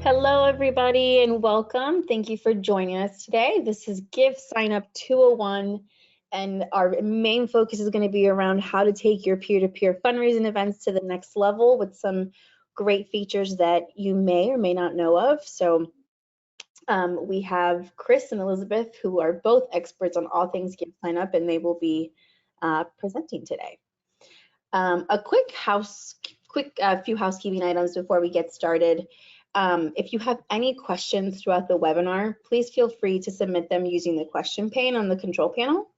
Hello, everybody, and welcome. Thank you for joining us today. This is GiveSignup 201, and our main focus is going to be around how to take your peer-to-peer fundraising events to the next level with some great features that you may or may not know of. So we have Chris and Elizabeth, who are both experts on all things GiveSignup, and they will be presenting today. A few housekeeping items before we get started. If you have any questions throughout the webinar, please feel free to submit them using the question pane on the control panel.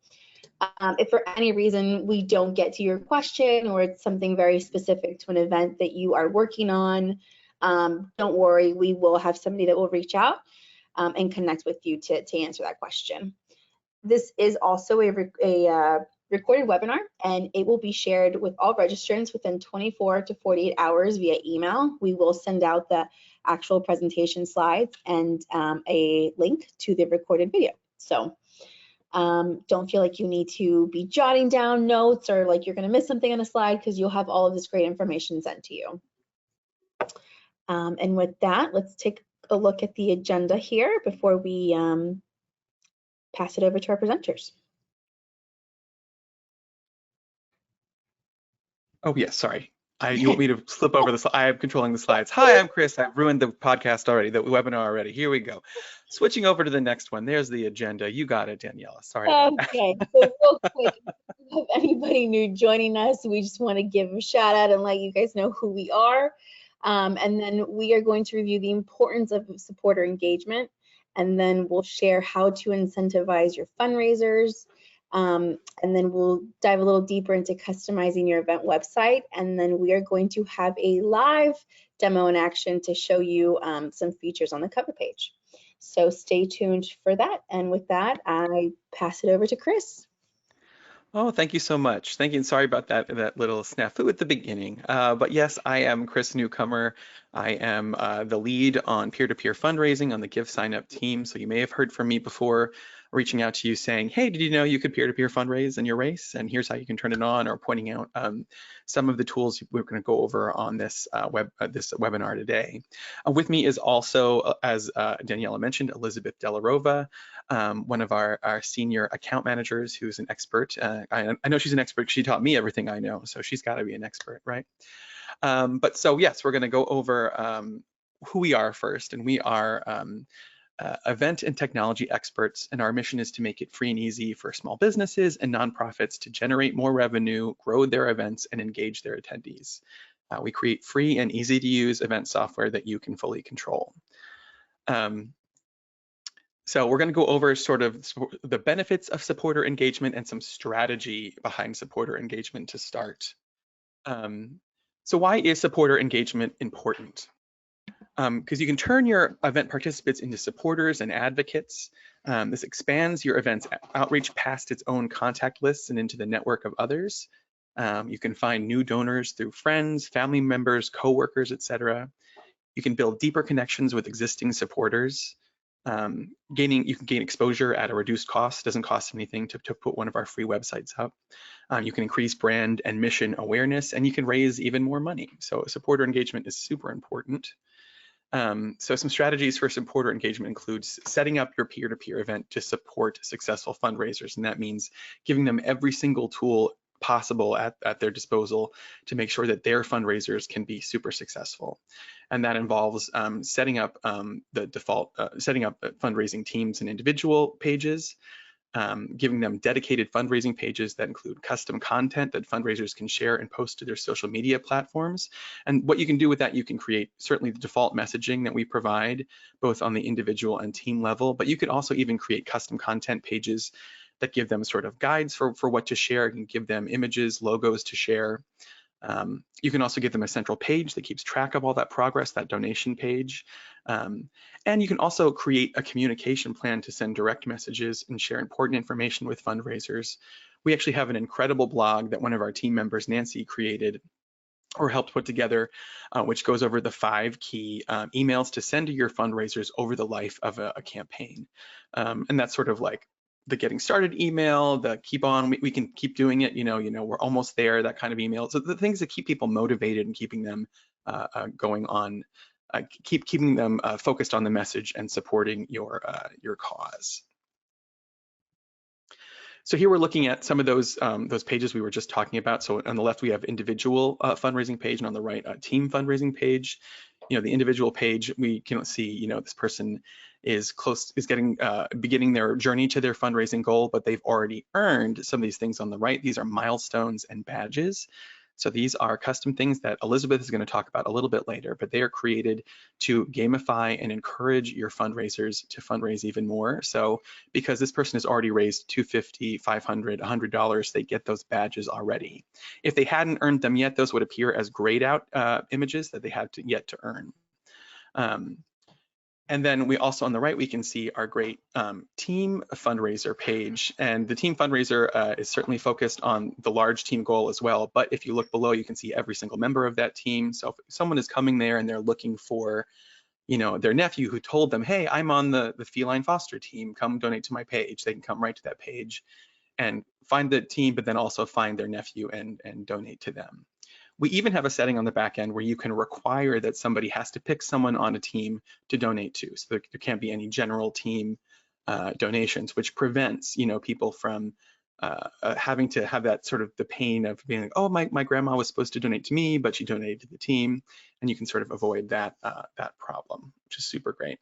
If for any reason we don't get to your question or it's something very specific to an event that you are working on, don't worry, we will have somebody that will reach out and connect with you to answer that question. This is also a recorded webinar, and it will be shared with all registrants within 24 to 48 hours via email. We will send out the actual presentation slides and a link to the recorded video. So don't feel like you need to be jotting down notes or like you're going to miss something on a slide, because you'll have all of this great information sent to you. And with that, let's take a look at the agenda here before we pass it over to our presenters. Oh, yes, sorry. You want me to flip over the slide? I am controlling the slides. Hi, I'm Chris. I've ruined the podcast already, the webinar already. Here we go. Switching over to the next one. There's the agenda. You got it, Daniela. Sorry about that. Okay, so real quick, if anybody new joining us, we just want to give a shout out and let you guys know who we are. And then we are going to review the importance of supporter engagement, and then we'll share how to incentivize your fundraisers. And then we'll dive a little deeper into customizing your event website. And then we are going to have a live demo in action to show you some features on the cover page. So stay tuned for that. And with that, I pass it over to Chris. Oh, thank you so much. Thank you, and sorry about that little snafu at the beginning. But yes, I am Chris Newcomer. I am the lead on peer-to-peer fundraising on the GiveSignup team. So you may have heard from me before, reaching out to you saying, hey, did you know you could peer-to-peer fundraise in your race? And here's how you can turn it on, or pointing out some of the tools we're going to go over on this webinar today. With me is also, as Daniela mentioned, Elizabeth Delarova, one of our senior account managers, who's an expert. I know she's an expert because she taught me everything I know, so she's got to be an expert, right? But so yes, we're going to go over who we are first, and we are event and technology experts, and our mission is to make it free and easy for small businesses and nonprofits to generate more revenue, grow their events, and engage their attendees. We create free and easy to use event software that you can fully control. So we're going to go over sort of the benefits of supporter engagement and some strategy behind supporter engagement to start. So why is supporter engagement important? Because you can turn your event participants into supporters and advocates. This expands your event's outreach past its own contact lists and into the network of others. You can find new donors through friends, family members, coworkers, etc. You can build deeper connections with existing supporters. You can gain exposure at a reduced cost. Doesn't cost anything to put one of our free websites up. You can increase brand and mission awareness, and you can raise even more money. So supporter engagement is super important. So some strategies for supporter engagement includes setting up your peer-to-peer event to support successful fundraisers, and that means giving them every single tool possible at their disposal to make sure that their fundraisers can be super successful. And that involves setting up fundraising teams and individual pages, giving them dedicated fundraising pages that include custom content that fundraisers can share and post to their social media platforms. And what you can do with that, you can create certainly the default messaging that we provide, both on the individual and team level, but you could also even create custom content pages that give them sort of guides for what to share. You can give them images, logos to share. You can also give them a central page that keeps track of all that progress, that donation page. And you can also create a communication plan to send direct messages and share important information with fundraisers. We actually have an incredible blog that one of our team members, Nancy, created or helped put together, which goes over the 5 key emails to send to your fundraisers over the life of a campaign. And that's sort of like the getting started email, the keep on, we can keep doing it, we're almost there, that kind of email. So the things that keep people motivated and keeping them going on keeping them focused on the message and supporting your cause. So here we're looking at some of those pages we were just talking about. So on the left, we have individual fundraising page, and on the right, team fundraising page. You know, the individual page, we can see, you know, this person is beginning their journey to their fundraising goal, but they've already earned some of these things on the right. These are milestones and badges. So these are custom things that Elizabeth is going to talk about a little bit later, but they are created to gamify and encourage your fundraisers to fundraise even more. So because this person has already raised $250, $500, $100, they get those badges already. If they hadn't earned them yet, those would appear as grayed out images that they had yet to earn. And then we also on the right, we can see our great team fundraiser page. And the team fundraiser is certainly focused on the large team goal as well. But if you look below, you can see every single member of that team. So if someone is coming there and they're looking for, you know, their nephew who told them, hey, I'm on the feline foster team, come donate to my page. They can come right to that page and find the team, but then also find their nephew and donate to them. We even have a setting on the back end where you can require that somebody has to pick someone on a team to donate to. So there can't be any general team donations, which prevents, you know, people from having to have that sort of the pain of being like, oh, my grandma was supposed to donate to me, but she donated to the team. And you can sort of avoid that, that problem, which is super great.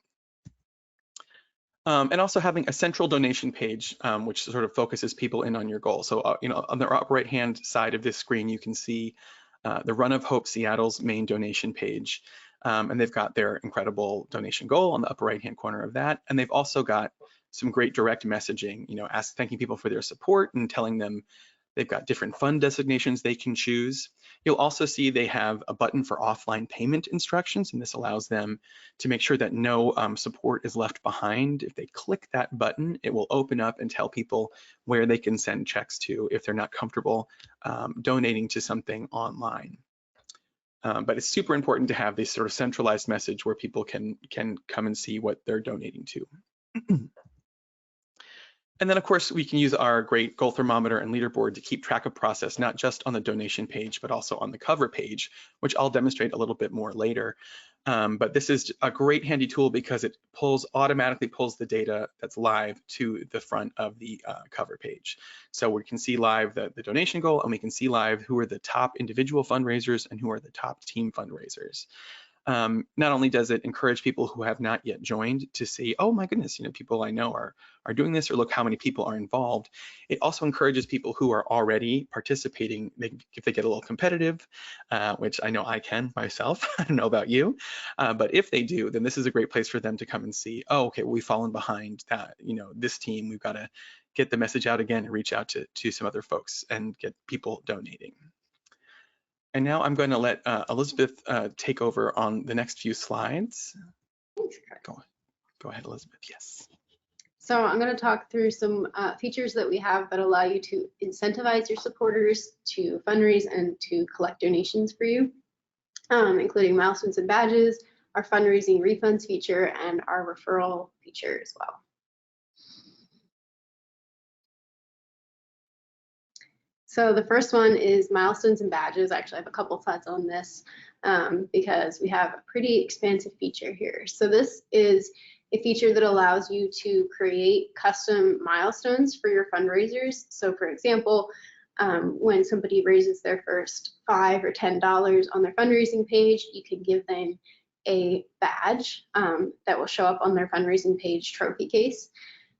And also having a central donation page, which sort of focuses people in on your goal. So, you know, on the upper right-hand side of this screen, you can see the Run of Hope Seattle's main donation page. And they've got their incredible donation goal on the upper right-hand corner of that. And they've also got some great direct messaging, you know, thanking people for their support and telling them they've got different fund designations they can choose. You'll also see they have a button for offline payment instructions, and this allows them to make sure that no support is left behind. If they click that button, it will open up and tell people where they can send checks to if they're not comfortable donating to something online. But it's super important to have this sort of centralized message where people can come and see what they're donating to. And then, of course, we can use our great goal thermometer and leaderboard to keep track of process, not just on the donation page, but also on the cover page, which I'll demonstrate a little bit more later. But this is a great handy tool because it automatically pulls the data that's live to the front of the cover page. So we can see live the donation goal, and we can see live who are the top individual fundraisers and who are the top team fundraisers. Not only does it encourage people who have not yet joined to see, oh my goodness, you know, people I know are doing this, or look how many people are involved. It also encourages people who are already participating, if they get a little competitive, which I know I can myself. I don't know about you, but if they do, then this is a great place for them to come and see, oh, okay, well, we've fallen behind that, you know, this team, we've got to get the message out again and reach out to some other folks and get people donating. And now I'm going to let Elizabeth take over on the next few slides. Go ahead, Elizabeth. Yes. So I'm going to talk through some features that we have that allow you to incentivize your supporters to fundraise and to collect donations for you, including milestones and badges, our fundraising refunds feature, and our referral feature as well. So the first one is milestones and badges. Actually, I have a couple thoughts on this because we have a pretty expansive feature here. So this is a feature that allows you to create custom milestones for your fundraisers. So for example, when somebody raises their first $5 or $10 on their fundraising page, you can give them a badge that will show up on their fundraising page trophy case.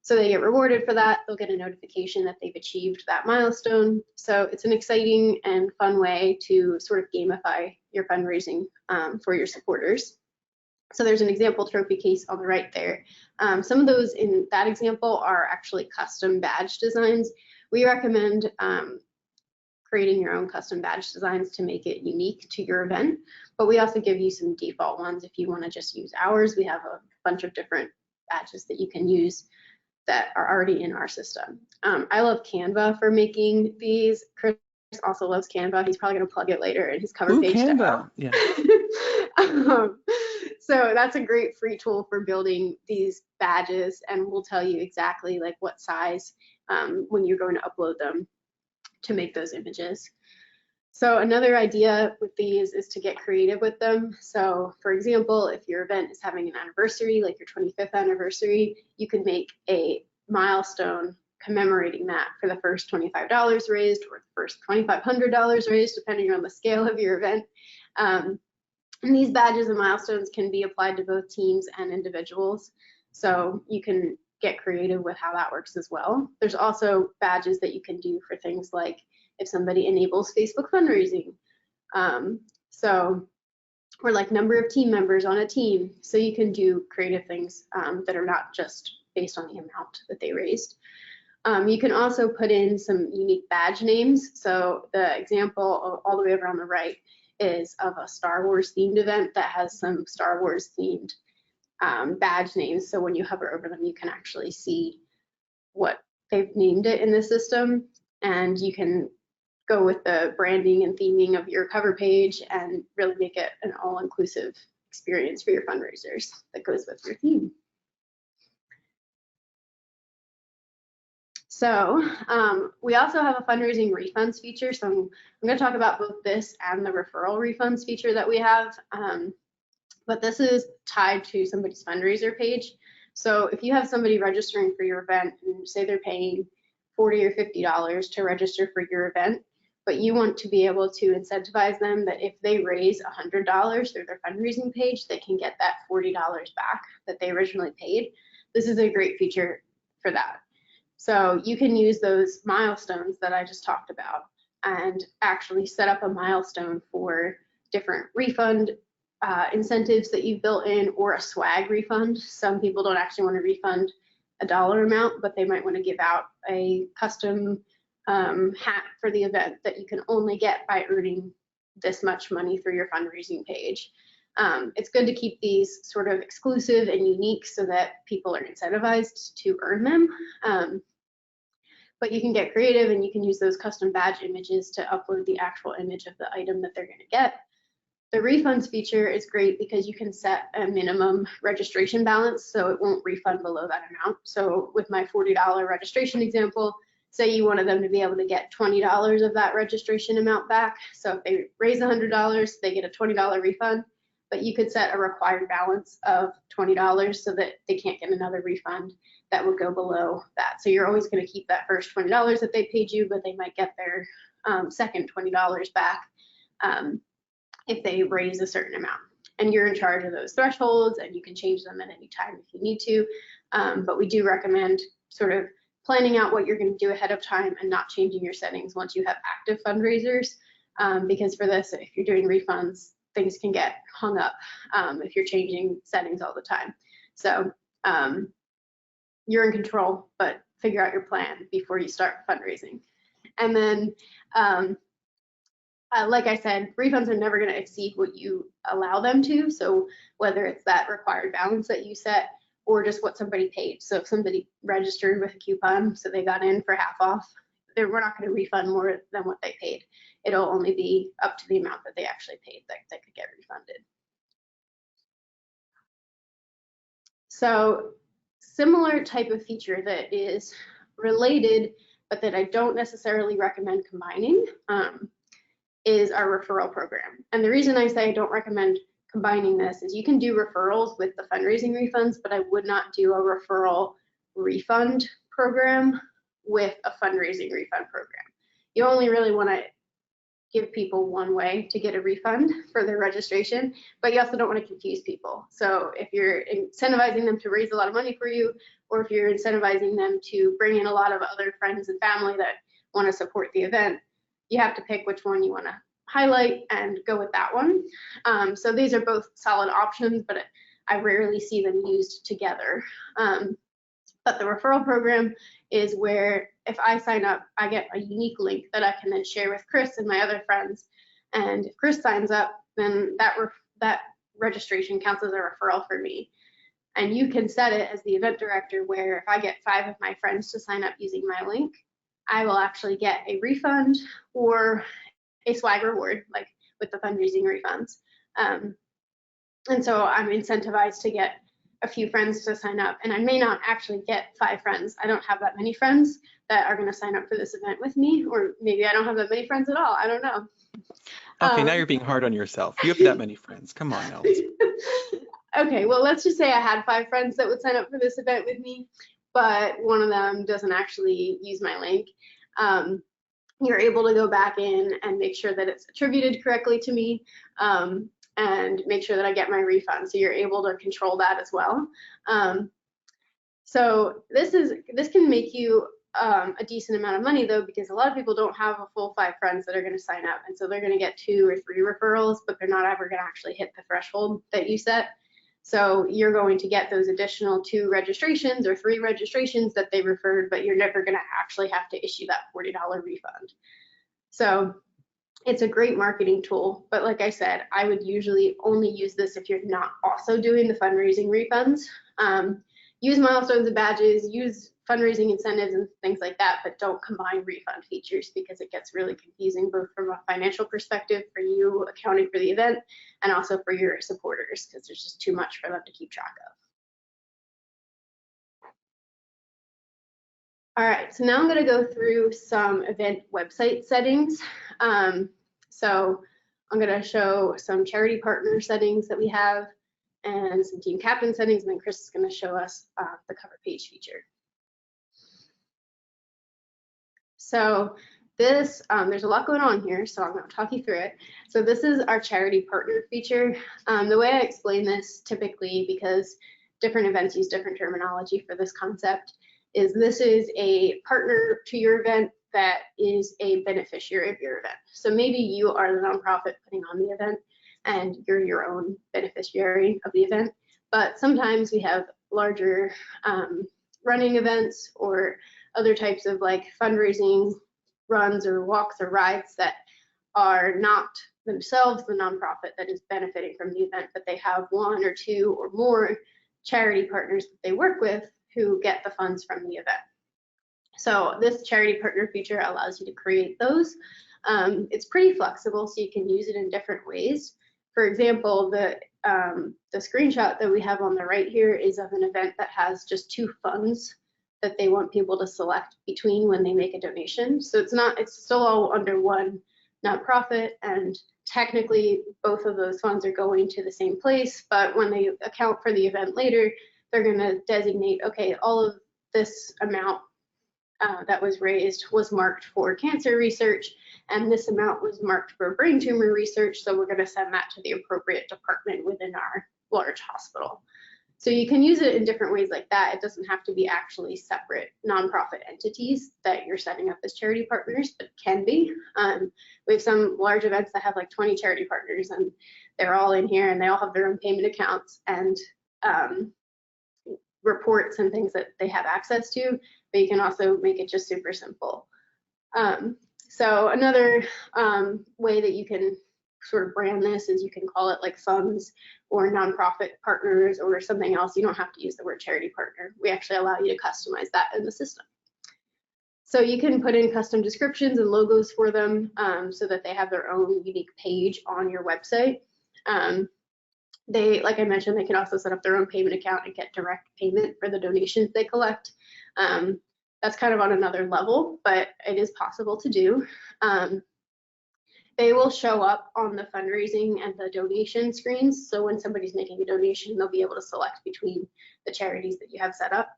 So they get rewarded for that. They'll get a notification that they've achieved that milestone. So it's an exciting and fun way to sort of gamify your fundraising for your supporters. So there's an example trophy case on the right there. Some of those in that example are actually custom badge designs. We recommend creating your own custom badge designs to make it unique to your event, but we also give you some default ones if you want to just use ours. We have a bunch of different badges that you can use that are already in our system. I love Canva for making these. Chris also loves Canva. He's probably going to plug it later in his cover page. Canva. Yeah. So that's a great free tool for building these badges, and we'll tell you exactly like what size when you're going to upload them to make those images. So another idea with these is to get creative with them. So for example, if your event is having an anniversary, like your 25th anniversary, you can make a milestone commemorating that for the first $25 raised or the first $2,500 raised, depending on the scale of your event. And these badges and milestones can be applied to both teams and individuals. So you can get creative with how that works as well. There's also badges that you can do for things like if somebody enables Facebook fundraising. Or like number of team members on a team. So you can do creative things that are not just based on the amount that they raised. You can also put in some unique badge names. So the example all the way over on the right is of a Star Wars themed event that has some Star Wars themed badge names. So when you hover over them, you can actually see what they've named it in the system, and you can go with the branding and theming of your cover page and really make it an all-inclusive experience for your fundraisers that goes with your theme. So we also have a fundraising refunds feature. So I'm going to talk about both this and the referral refunds feature that we have. But this is tied to somebody's fundraiser page. So if you have somebody registering for your event and say they're paying $40 or $50 to register for your event, but you want to be able to incentivize them that if they raise $100 through their fundraising page, they can get that $40 back that they originally paid. This is a great feature for that. So you can use those milestones that I just talked about and actually set up a milestone for different refund incentives that you've built in, or a swag refund. Some people don't actually want to refund a dollar amount, but they might want to give out a custom hat for the event that you can only get by earning this much money through your fundraising page. It's good to keep these sort of exclusive and unique so that people are incentivized to earn them. But you can get creative and you can use those custom badge images to upload the actual image of the item that they're going to get. The refunds feature is great because you can set a minimum registration balance so it won't refund below that amount. So with my $40 registration example, say you wanted them to be able to get $20 of that registration amount back. So if they raise $100, they get a $20 refund, but you could set a required balance of $20 so that they can't get another refund that would go below that. So you're always going to keep that first $20 that they paid you, but they might get their second $20 back if they raise a certain amount. And you're in charge of those thresholds, and you can change them at any time if you need to. But we do recommend sort of planning out what you're going to do ahead of time and not changing your settings once you have active fundraisers, because for this, if you're doing refunds, things can get hung up if you're changing settings all the time. So you're in control, but figure out your plan before you start fundraising. And then, like I said, refunds are never going to exceed what you allow them to. So whether it's that required balance that you set or just what somebody paid. So if somebody registered with a coupon, so they got in for half off, we're not going to refund more than what they paid. It'll only be up to the amount that they actually paid that could get refunded. So similar type of feature that is related, but that I don't necessarily recommend combining is our referral program. And the reason I say I don't recommend combining this is you can do referrals with the fundraising refunds, but I would not do a referral refund program with a fundraising refund program. You only really want to give people one way to get a refund for their registration, but you also don't want to confuse people. So if you're incentivizing them to raise a lot of money for you, or if you're incentivizing them to bring in a lot of other friends and family that want to support the event, you have to pick which one you want to highlight and go with that one. So these are both solid options, but I rarely see them used together. But the referral program is where if I sign up, I get a unique link that I can then share with Chris and my other friends. And if Chris signs up, then that registration counts as a referral for me. And you can set it as the event director where if I get 5 of my friends to sign up using my link, I will actually get a refund or a swag reward, like with the fundraising refunds. And so I'm incentivized to get a few friends to sign up, and I may not actually get 5 friends. I don't have that many friends that are going to sign up for this event with me, or maybe I don't have that many friends at all. I don't know. Okay, now you're being hard on yourself. You have that many friends. Come on now. Okay, well, let's just say I had 5 friends that would sign up for this event with me, but one of them doesn't actually use my link. You're able to go back in and make sure that it's attributed correctly to me, and make sure that I get my refund. So you're able to control that as well. So this can make you a decent amount of money though, because a lot of people don't have a full 5 friends that are going to sign up, and so they're going to get 2 or 3 referrals, but they're not ever going to actually hit the threshold that you set. So you're going to get those additional 2 registrations or 3 registrations that they referred, but you're never going to actually have to issue that $40 refund. So it's a great marketing tool, but like I said, I would usually only use this if you're not also doing the fundraising refunds. Use milestones and badges, use fundraising incentives and things like that, but don't combine refund features because it gets really confusing both from a financial perspective for you accounting for the event and also for your supporters, because there's just too much for them to keep track of. All right, so now I'm going to go through some event website settings. So I'm going to show some charity partner settings that we have and some team captain settings, and then Chris is going to show us the cover page feature. So this, there's a lot going on here, so I'm going to talk you through it. So this is our charity partner feature. The way I explain this typically, because different events use different terminology for this concept, is this is a partner to your event that is a beneficiary of your event. So maybe you are the nonprofit putting on the event and you're your own beneficiary of the event, but sometimes we have larger running events or other types of like fundraising runs or walks or rides that are not themselves the nonprofit that is benefiting from the event, but they have 1 or 2 or more charity partners that they work with who get the funds from the event. So this charity partner feature allows you to create those. It's pretty flexible, so you can use it in different ways. For example, the screenshot that we have on the right here is of an event that has just 2 funds that they want people to select between when they make a donation. So it's still all under one nonprofit, and technically both of those funds are going to the same place, but when they account for the event later, they're going to designate, okay, all of this amount that was raised was marked for cancer research, and this amount was marked for brain tumor research, so we're going to send that to the appropriate department within our large hospital. So you can use it in different ways like that. It doesn't have to be actually separate nonprofit entities that you're setting up as charity partners, but it can be. We have some large events that have like 20 charity partners, and they're all in here, and they all have their own payment accounts and reports and things that they have access to, but you can also make it just super simple. So another way that you can sort of brand this is you can call it like funds or nonprofit partners or something else. You don't have to use the word charity partner. We actually allow you to customize that in the system. So you can put in custom descriptions and logos for them so that they have their own unique page on your website. Like I mentioned, they can also set up their own payment account and get direct payment for the donations they collect. That's kind of on another level, but it is possible to do. They will show up on the fundraising and the donation screens. So when somebody's making a donation, they'll be able to select between the charities that you have set up.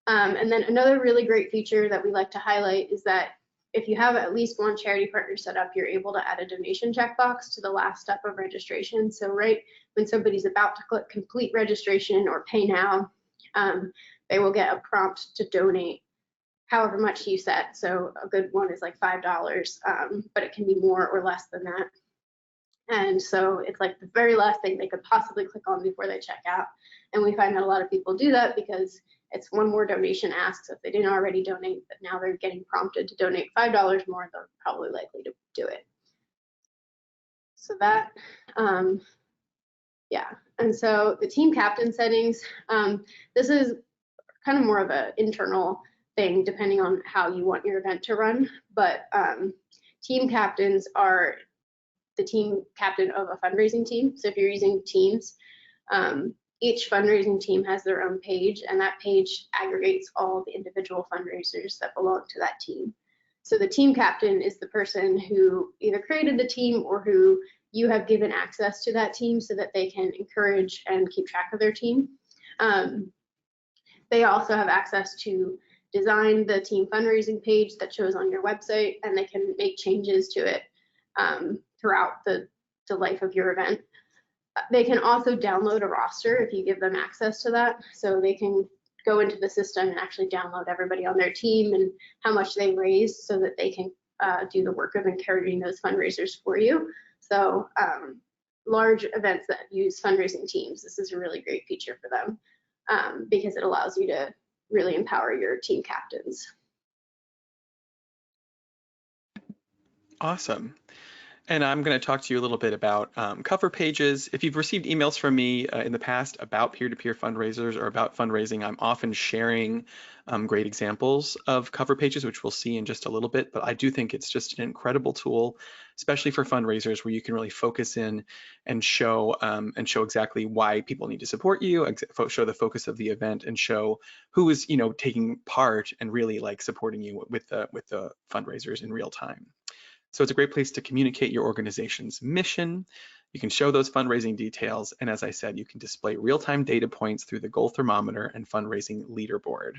And then another really great feature that we like to highlight is that if you have at least 1 charity partner set up, you're able to add a donation checkbox to the last step of registration. So right when somebody's about to click complete registration or pay now, they will get a prompt to donate however much you set. So a good one is like $5, but it can be more or less than that. And so it's like the very last thing they could possibly click on before they check out. And we find that a lot of people do that because it's one more donation ask. So if they didn't already donate, but now they're getting prompted to donate $5 more, they're probably likely to do it. So that, yeah. And so the team captain settings, this is kind of more of an internal thing depending on how you want your event to run, but team captains are the team captain of a fundraising team. So if you're using Teams, each fundraising team has their own page, and that page aggregates all the individual fundraisers that belong to that team. So the team captain is the person who either created the team or who you have given access to that team so that they can encourage and keep track of their team. They also have access to design the team fundraising page that shows on your website, and they can make changes to it throughout the life of your event. They can also download a roster if you give them access to that. So they can go into the system and actually download everybody on their team and how much they raised so that they can do the work of encouraging those fundraisers for you. So large events that use fundraising teams, this is a really great feature for them because it allows you to really empower your team captains. Awesome. And I'm going to talk to you a little bit about cover pages. If you've received emails from me in the past about peer-to-peer fundraisers or about fundraising, I'm often sharing great examples of cover pages, which we'll see in just a little bit. But I do think it's just an incredible tool, especially for fundraisers, where you can really focus in and show exactly why people need to support you, show the focus of the event, and show who is taking part and really like supporting you with the fundraisers in real time. So it's a great place to communicate your organization's mission. You can show those fundraising details. And as I said, you can display real-time data points through the goal thermometer and fundraising leaderboard.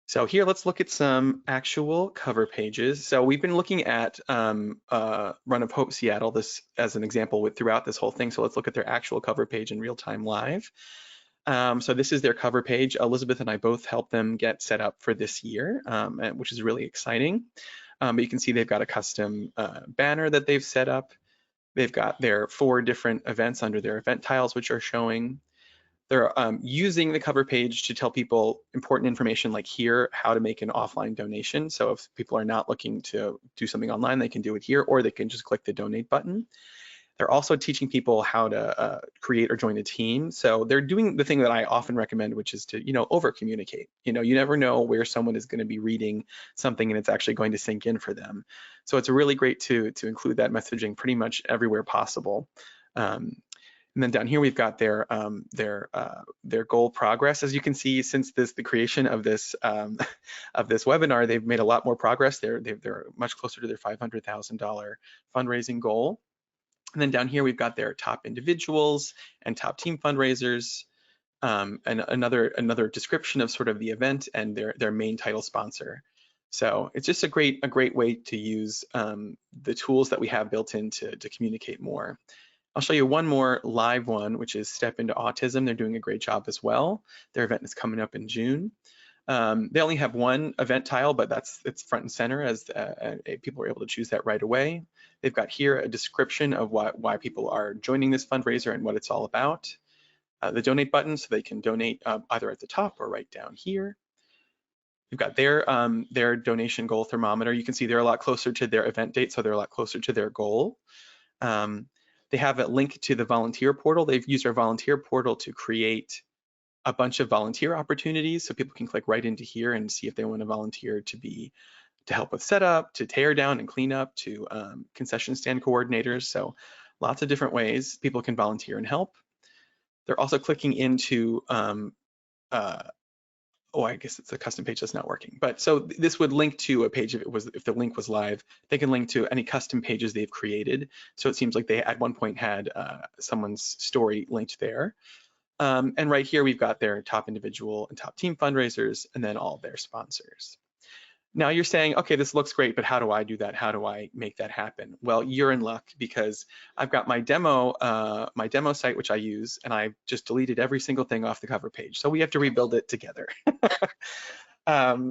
So here, let's look at some actual cover pages. So we've been looking at Run of Hope Seattle, this as an example throughout this whole thing. So let's look at their actual cover page in real time live. So this is their cover page. Elizabeth and I both helped them get set up for this year, which is really exciting. But you can see they've got a custom banner that they've set up. They've got their 4 different events under their event tiles, which are showing. They're using the cover page to tell people important information like here, how to make an offline donation. So if people are not looking to do something online, they can do it here, or they can just click the donate button. They're also teaching people how to create or join a team. So they're doing the thing that I often recommend, which is to, over communicate. You never know where someone is going to be reading something and it's actually going to sink in for them. So it's really great to include that messaging pretty much everywhere possible. And then down here we've got their goal progress. As you can see, since the creation of this webinar, they've made a lot more progress. They're much closer to their $500,000 fundraising goal. And then down here, we've got their top individuals and top team fundraisers, and another description of sort of the event and their main title sponsor. So it's just a great way to use the tools that we have built in to communicate more. I'll show you one more live one, which is Step Into Autism. They're doing a great job as well. Their event is coming up in June. They only have one event tile, but it's front and center as people are able to choose that right away. They've got here a description of why people are joining this fundraiser and what it's all about. The donate button, so they can donate either at the top or right down here. You've got their donation goal thermometer. You can see they're a lot closer to their event date, so they're a lot closer to their goal. They have a link to the volunteer portal. They've used our volunteer portal to create a bunch of volunteer opportunities, so people can click right into here and see if they want to volunteer to help with setup, to tear down and clean up, to concession stand coordinators. So lots of different ways people can volunteer and help. They're also clicking into I guess it's a custom page that's not working. But so this would link to a page if the link was live. They can link to any custom pages they've created. So it seems like they at one point had someone's story linked there. And right here, we've got their top individual and top team fundraisers, and then all their sponsors. Now you're saying, okay, this looks great, but how do I do that? How do I make that happen? Well, you're in luck because I've got my demo site, which I use, and I've just deleted every single thing off the cover page. So we have to rebuild it together.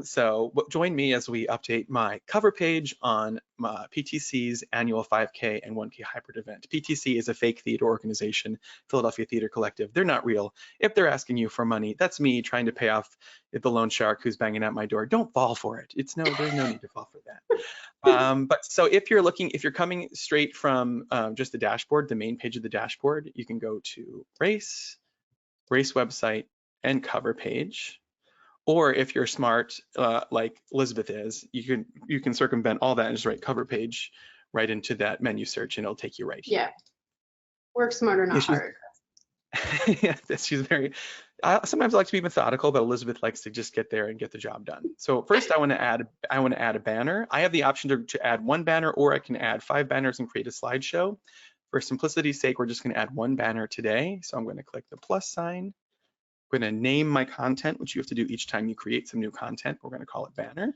So join me as we update my cover page on PTC's annual 5K and 1K hybrid event. PTC is a fake theater organization, Philadelphia Theater Collective. They're not real. If they're asking you for money, that's me trying to pay off the loan shark who's banging at my door. Don't fall for it. There's no need to fall for that. But so if you're coming straight from just the dashboard, the main page of the dashboard, you can go to race website, and cover page. Or if you're smart, like Elizabeth is, you can circumvent all that and just write cover page right into that menu search, and it'll take you right here. Yeah, work smarter, not hard. Yes, she's very, sometimes I like to be methodical, but Elizabeth likes to just get there and get the job done. So first I want to add a banner. I have the option to add one banner, or I can add 5 banners and create a slideshow. For simplicity's sake, we're just going to add one banner today. So I'm going to click the plus sign. I'm going to name my content, which you have to do each time you create some new content. We're going to call it banner.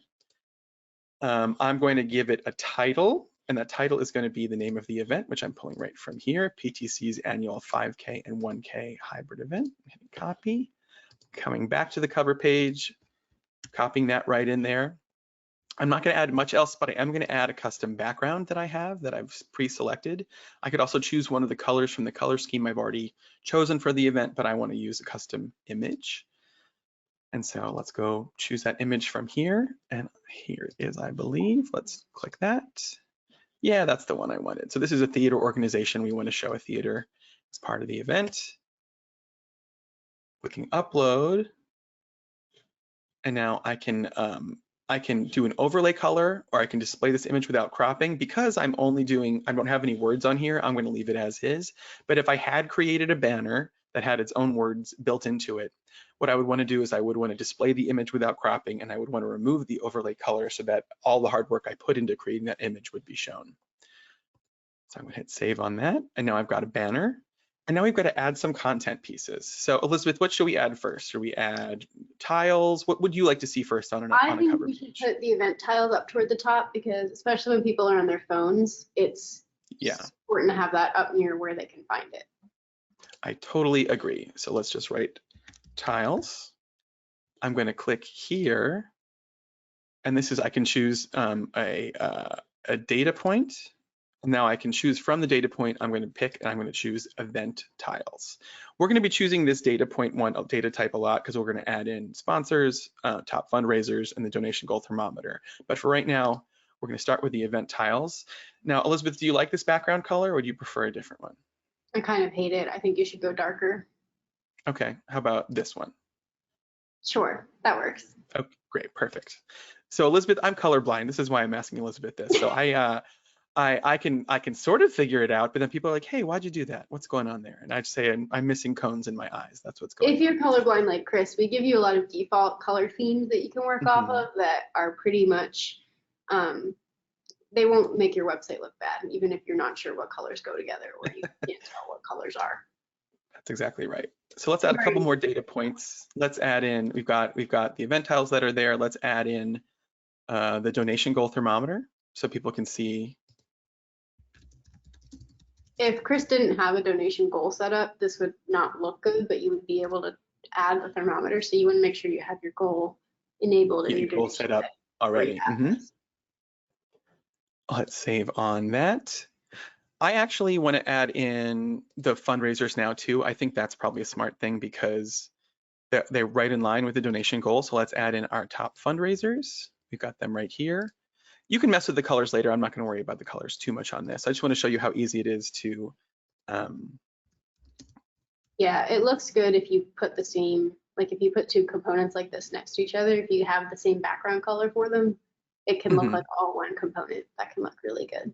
I'm going to give it a title, and that title is going to be the name of the event, which I'm pulling right from here, PTC's annual 5K and 1K hybrid event. Hitting copy, coming back to the cover page, copying that right in there. I'm not going to add much else, but I am going to add a custom background that I have that I've pre-selected. I could also choose one of the colors from the color scheme I've already chosen for the event, but I want to use a custom image. And so let's go choose that image from here. And here it is, I believe. Let's click that. Yeah, that's the one I wanted. So this is a theater organization. We want to show a theater as part of the event. Clicking upload. And now I can do an overlay color, or I can display this image without cropping. Because I don't have any words on here, I'm going to leave it as is. But if I had created a banner that had its own words built into it, what I would want to do is I would want to display the image without cropping, and I would want to remove the overlay color so that all the hard work I put into creating that image would be shown. So I'm going to hit save on that, and now I've got a banner. And now we've got to add some content pieces. So Elizabeth, what should we add first? Should we add tiles? What would you like to see first on a cover page? I think we should put the event tiles up toward the top, because especially when people are on their phones, it's important to have that up near where they can find it. I totally agree. So let's just write tiles. I'm going to click here, and this is, I can choose a data point. Now I can choose from the data point. I'm going to pick, and I'm going to choose event tiles. We're going to be choosing this data point data type a lot, because we're going to add in sponsors, top fundraisers, and the donation goal thermometer. But for right now, we're going to start with the event tiles. Now, Elizabeth, do you like this background color, or do you prefer a different one? I kind of hate it. I think you should go darker. Okay, how about this one? Sure, that works. Okay, great, perfect. So Elizabeth, I'm colorblind. This is why I'm asking Elizabeth this. So I can sort of figure it out, but then people are like, hey, why'd you do that? What's going on there? And I just say I'm missing cones in my eyes. That's what's going on. If you're colorblind like Chris, we give you a lot of default color themes that you can work off of that are pretty much, they won't make your website look bad, even if you're not sure what colors go together or you can't tell what colors are. That's exactly right. So let's add a couple more data points. Let's add in, we've got the event tiles that are there. Let's add in the donation goal thermometer so people can see. If Chris didn't have a donation goal set up, this would not look good, but you would be able to add the thermometer. So you want to make sure you have your goal enabled and your goal set up already. Let's save on that. I actually want to add in the fundraisers now too. I think that's probably a smart thing, because they're right in line with the donation goal. So let's add in our top fundraisers. We've got them right here. You can mess with the colors later. I'm not going to worry about the colors too much on this. I just want to show you how easy it is to. Yeah, it looks good if you put the same, like if you put two components like this next to each other, if you have the same background color for them, it can look like all one component. That can look really good.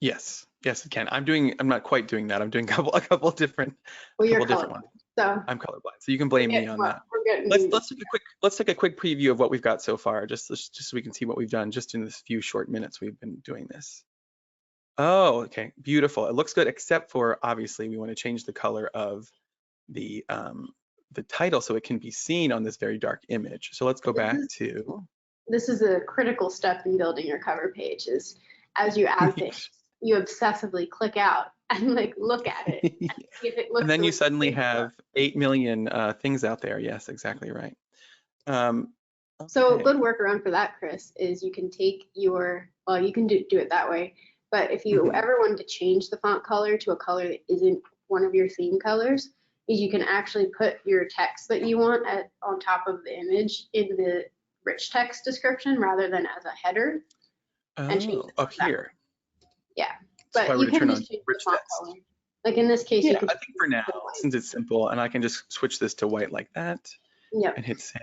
Yes, it can. I'm not quite doing that. I'm doing a couple different ones. So I'm colorblind, so you can blame me on that. Let's take a quick preview of what we've got so far, just so we can see what we've done just in this few short minutes we've been doing this. Oh, okay, beautiful. It looks good, except for obviously we want to change the color of the title so it can be seen on this very dark image. So let's go back to. This is a critical step in building your cover page. Is as you add things, you obsessively click out and like look at it and see if it looks. And then you suddenly have 8 million things out there. Yes, exactly right. So a good workaround for that, Chris, is you can take your, well, you can do it that way. But if you ever wanted to change the font color to a color that isn't one of your theme colors, is you can actually put your text that you want on top of the image in the rich text description rather than as a header. And change it up here. Yeah, but so you can just change the font color. Like in this case, you can. I think for now, since it's simple, and I can just switch this to white like that. Yep. And hit save.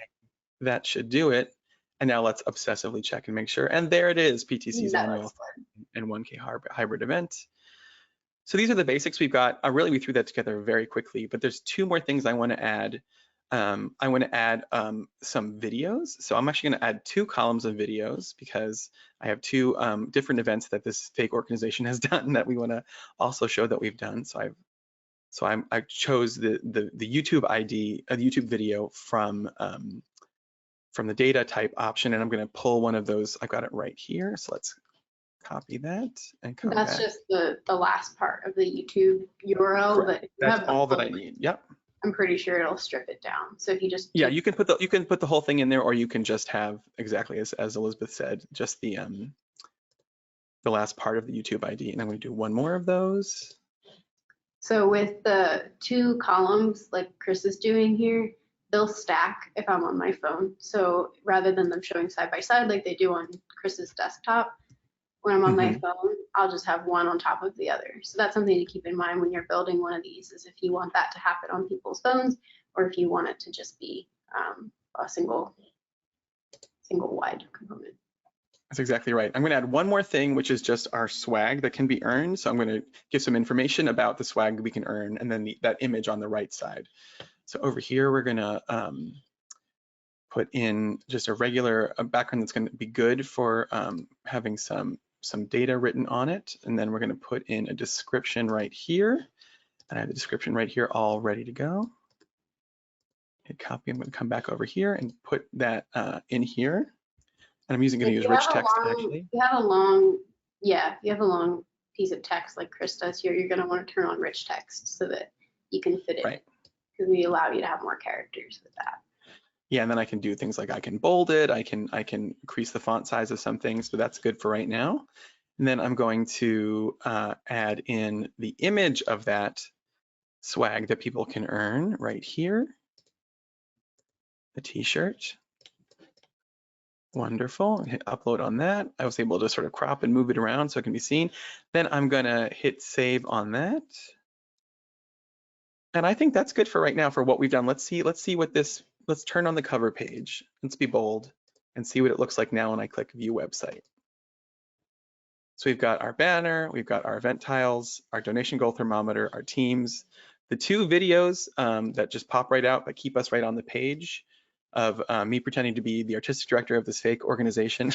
That should do it. And now let's obsessively check and make sure. And there it is, PTC's annual and 1K hybrid event. So these are the basics we've got. Really, we threw that together very quickly, but there's two more things I want to add. I want to add some videos. So I'm actually going to add 2 columns of videos because I have 2 different events that this fake organization has done that we want to also show that we've done. So I chose the YouTube ID, the YouTube video from the data type option, and I'm going to pull one of those. I've got it right here. So let's copy that and come That's back. just the last part of the YouTube URL. Correct. But if you That's have the all that I full- need. Yep. I'm pretty sure it'll strip it down. So if you just Yeah, you can put the whole thing in there, or you can just have exactly as Elizabeth said, just the last part of the YouTube ID. And I'm going to do one more of those. So with the 2 columns like Chris is doing here, they'll stack if I'm on my phone. So rather than them showing side by side like they do on Chris's desktop, when I'm on my phone, I'll just have one on top of the other. So that's something to keep in mind when you're building one of these, is if you want that to happen on people's phones, or if you want it to just be a single wide component. That's exactly right. I'm going to add one more thing, which is just our swag that can be earned. So I'm going to give some information about the swag that we can earn, and then that image on the right side. So over here, we're going to put in just a regular background that's going to be good for having some data written on it. And then we're going to put in a description right here. And I have the description right here all ready to go. Hit copy. I'm going to come back over here and put that in here. And I'm going to use rich text actually. If you have a long piece of text like Chris does here, you're going to want to turn on rich text so that you can fit it. Right. Because we allow you to have more characters with that. Yeah, and then I can do things like I can bold it, I can increase the font size of some things, but that's good for right now. And then I'm going to add in the image of that swag that people can earn right here. The t-shirt. Wonderful. Hit upload on that. I was able to sort of crop and move it around so it can be seen. Then I'm going to hit save on that. And I think that's good for right now for what we've done. Let's see what this, let's turn on the cover page. Let's be bold and see what it looks like now when I click view website. So we've got our banner, we've got our event tiles, our donation goal thermometer, our teams, the 2 videos that just pop right out but keep us right on the page of me pretending to be the artistic director of this fake organization,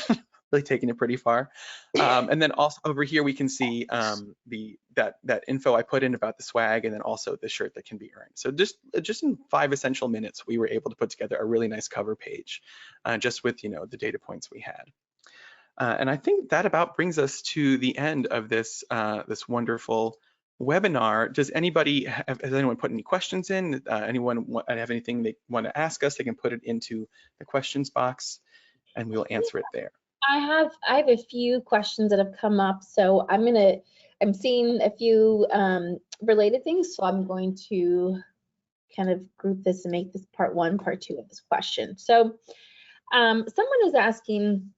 really taking it pretty far. And then also over here we can see that info I put in about the swag, and then also the shirt that can be earned. So just in 5 essential minutes, we were able to put together a really nice cover page, just with the data points we had. And I think that about brings us to the end of this this wonderful webinar. Does anybody has anyone put any questions in? Anyone have anything they want to ask us? They can put it into the questions box, and we'll answer it there. I have a few questions that have come up, so I'm seeing a few related things, so I'm going to kind of group this and make this part 1, part 2 of this question. So someone is asking,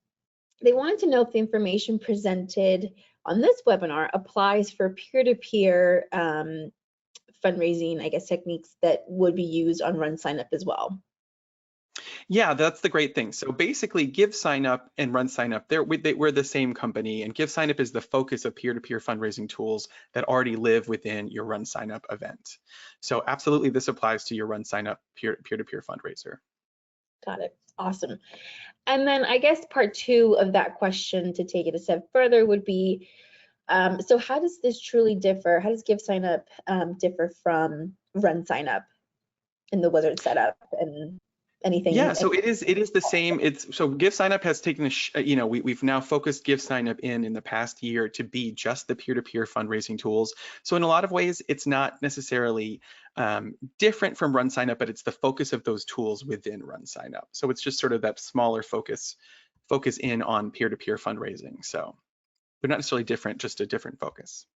they wanted to know if the information presented on this webinar applies for peer-to-peer fundraising, I guess, techniques that would be used on RunSignup as well. Yeah, that's the great thing. So basically, GiveSignup and RunSignup, we're the same company, and GiveSignup is the focus of peer-to-peer fundraising tools that already live within your RunSignup event. So absolutely, this applies to your RunSignup peer-to-peer fundraiser. Got it. Awesome. And then I guess part 2 of that question, to take it a step further, would be, so how does this truly differ? How does GiveSignup differ from RunSignup in the wizard setup and anything? Yeah, so it is the same. So GiveSignup has taken we've now focused GiveSignup in the past year to be just the peer-to-peer fundraising tools. So in a lot of ways, it's not necessarily different from RunSignup, but it's the focus of those tools within RunSignup. So it's just sort of that smaller focus in on peer-to-peer fundraising. So they're not necessarily different, just a different focus.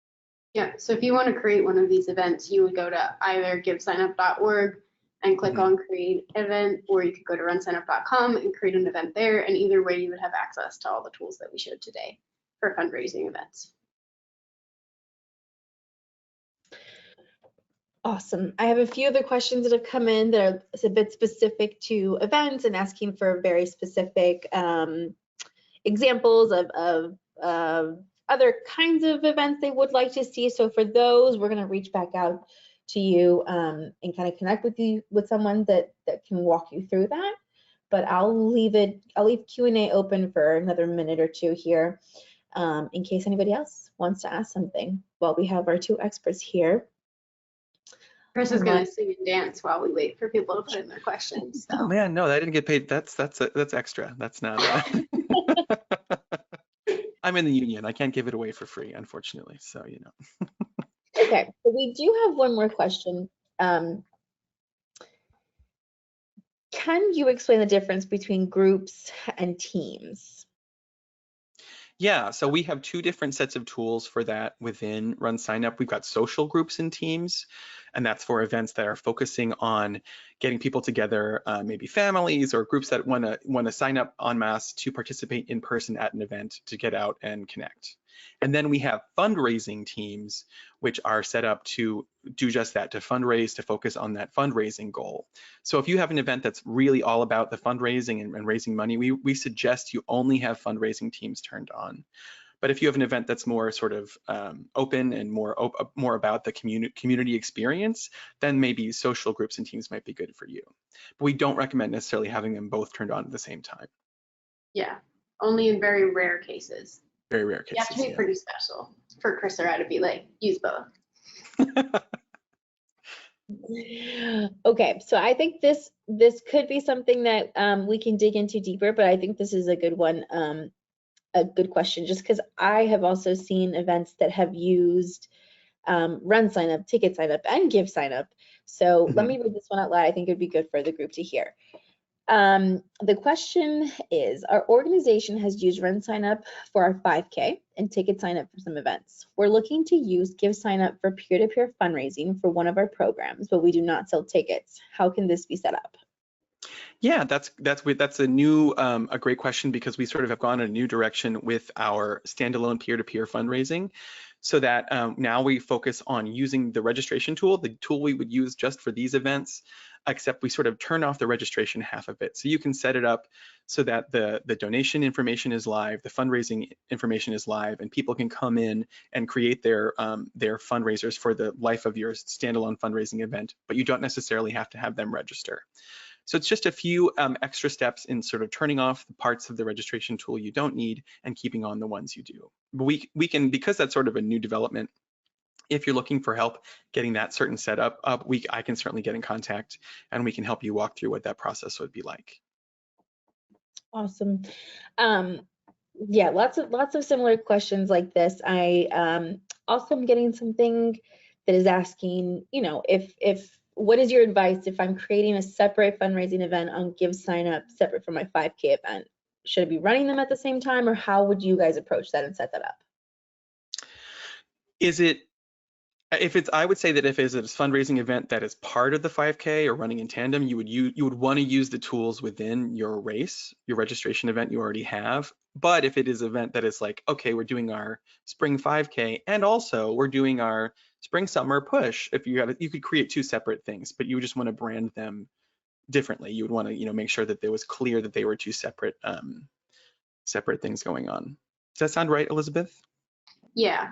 Yeah, so if you want to create one of these events, you would go to either givesignup.org and click on create event, or you could go to runsignup.com and create an event there. And either way, you would have access to all the tools that we showed today for fundraising events. Awesome. I have a few other questions that have come in that are a bit specific to events and asking for very specific examples of other kinds of events they would like to see. So for those, we're going to reach back out to you and kind of connect with you with someone that can walk you through that. But I'll leave Q&A open for another minute or two here in case anybody else wants to ask something while we have our two experts here. Chris is going to sing and dance while we wait for people to put in their questions. So. Oh man, no, I didn't get paid. That's extra. That's not. I'm in the union. I can't give it away for free, unfortunately. So you know. Okay, so we do have one more question. Can you explain the difference between groups and teams? Yeah, so we have two different sets of tools for that within RunSignup. We've got social groups and teams, and that's for events that are focusing on getting people together, maybe families or groups that want to sign up en masse to participate in person at an event to get out and connect. And then we have fundraising teams, which are set up to do just that, to fundraise, to focus on that fundraising goal. So if you have an event that's really all about the fundraising and raising money, we suggest you only have fundraising teams turned on. But if you have an event that's more sort of open and more about the community experience, then maybe social groups and teams might be good for you. But we don't recommend necessarily having them both turned on at the same time. Yeah, only in very rare cases. Very rare cases. You have to be pretty special for Chris or I to be like, use both. Okay, so I think this could be something that we can dig into deeper, but I think this is a good one, a good question, just because I have also seen events that have used RunSignup, TicketSignup, and GiveSignup. So let me read this one out loud. I think it would be good for the group to hear. The question is, our organization has used RunSignup for our 5K and TicketSignup for some events. We're looking to use GiveSignup for peer-to-peer fundraising for one of our programs, but we do not sell tickets. How can this be set up? Yeah, that's a new a great question, because we sort of have gone in a new direction with our standalone peer-to-peer fundraising, so that now we focus on using the registration tool, the tool we would use just for these events, except we sort of turn off the registration half of it. So you can set it up so that the donation information is live, the fundraising information is live, and people can come in and create their fundraisers for the life of your standalone fundraising event, but you don't necessarily have to have them register. So it's just a few extra steps in sort of turning off the parts of the registration tool you don't need and keeping on the ones you do. But we can, because that's sort of a new development, if you're looking for help getting that certain setup up, I can certainly get in contact and we can help you walk through what that process would be like. Awesome. Yeah, lots of similar questions like this. I also am getting something that is asking, you know, if what is your advice if I'm creating a separate fundraising event on GiveSignup separate from my 5K event? Should I be running them at the same time, or how would you guys approach that and set that up? I would say that if it's a fundraising event that is part of the 5K or running in tandem, you would want to use the tools within your race, your registration event you already have. But if it is an event that is like, okay, we're doing our spring 5K and also we're doing our spring summer push, you could create two separate things, but you would just want to brand them differently. You would want to, you know, make sure that it was clear that they were two separate things going on. Does that sound right, Elizabeth? Yeah,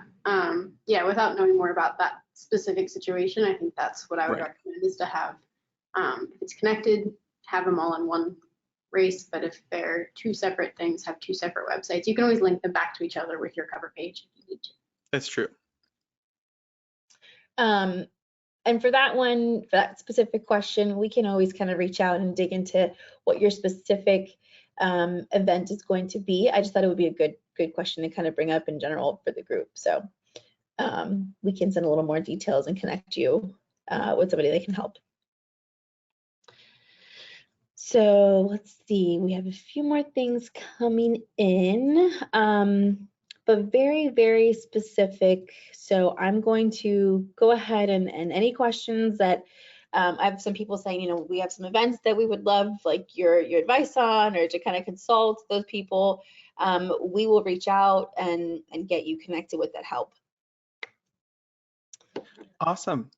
yeah, without knowing more about that specific situation, I think that's what I would recommend, is to have, if it's connected, have them all in one race, but if they're two separate things, have two separate websites. You can always link them back to each other with your cover page if you need to. That's true. And for that one, for that specific question, we can always kind of reach out and dig into what your specific event is going to be. I just thought it would be a good question to kind of bring up in general for the group. So we can send a little more details and connect you with somebody that can help. So let's see, we have a few more things coming in, but very, very specific. So I'm going to go ahead and any questions that I have some people saying, you know, we have some events that we would love like your advice on, or to kind of consult those people. We will reach out and get you connected with that help. Awesome.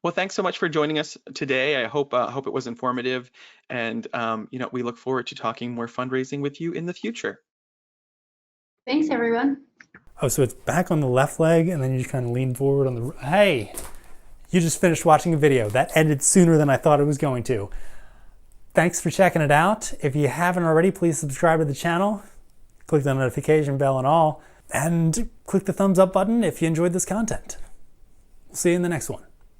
Well, thanks so much for joining us today. I hope it was informative, and you know, we look forward to talking more fundraising with you in the future. Thanks, everyone. Oh, so it's back on the left leg and then you just kind of lean forward on the, hey, you just finished watching a video. That ended sooner than I thought it was going to. Thanks for checking it out. If you haven't already, please subscribe to the channel. Click the notification bell and all, and click the thumbs up button if you enjoyed this content. We'll see you in the next one.